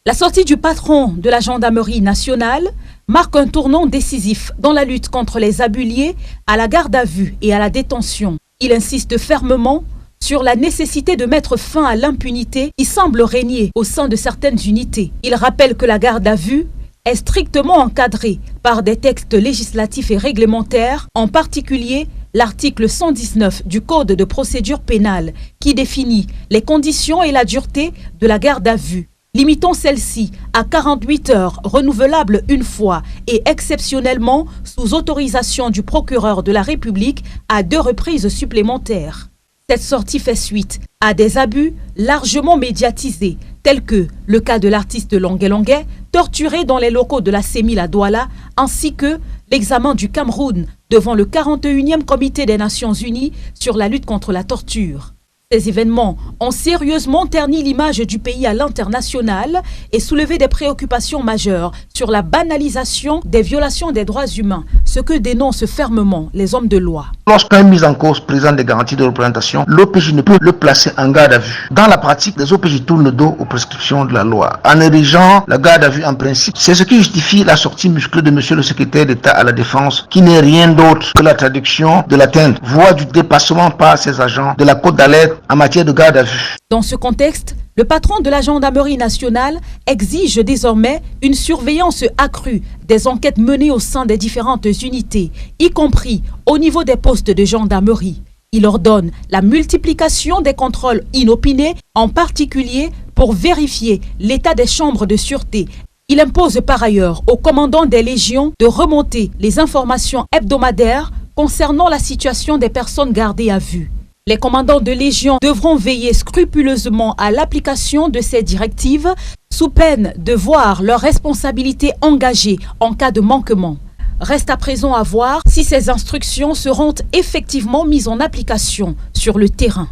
La sortie du patron de la gendarmerie nationale marque un tournant décisif dans la lutte contre les abus liés à la garde à vue et à la détention. Il insiste fermement sur la nécessité de mettre fin à l'impunité qui semble régner au sein de certaines unités. Il rappelle que la garde à vue est strictement encadrée par des textes législatifs et réglementaires, en particulier l'article 119 du Code de procédure pénale qui définit les conditions et la dureté de la garde à vue, limitant celle-ci à 48 heures renouvelables une fois et exceptionnellement sous autorisation du procureur de la République à 2 reprises supplémentaires. Cette sortie fait suite à des abus largement médiatisés, tels que le cas de l'artiste Longuet Longuet, torturé dans les locaux de la CEMIL à Douala, ainsi que l'examen du Cameroun devant le 41e Comité des Nations Unies sur la lutte contre la torture. Ces événements ont sérieusement terni l'image du pays à l'international et soulevé des préoccupations majeures sur la banalisation des violations des droits humains, ce que dénoncent fermement les hommes de loi. Lorsqu'un mis en cause présente des garanties de représentation, l'OPJ ne peut le placer en garde à vue. Dans la pratique, les OPJ tournent le dos aux prescriptions de la loi. En érigeant la garde à vue en principe, c'est ce qui justifie la sortie musclée de monsieur le secrétaire d'État à la Défense, qui n'est rien d'autre que la traduction de l'atteinte, voire du dépassement par ses agents de la cote d'alerte en matière de garde à vue. Dans ce contexte, le patron de la gendarmerie nationale exige désormais une surveillance accrue des enquêtes menées au sein des différentes unités, y compris au niveau des postes de gendarmerie. Il ordonne la multiplication des contrôles inopinés, en particulier pour vérifier l'état des chambres de sûreté. Il impose par ailleurs aux commandants des légions de remonter les informations hebdomadaires concernant la situation des personnes gardées à vue. Les commandants de légion devront veiller scrupuleusement à l'application de ces directives sous peine de voir leurs responsabilités engagées en cas de manquement. Reste à présent à voir si ces instructions seront effectivement mises en application sur le terrain.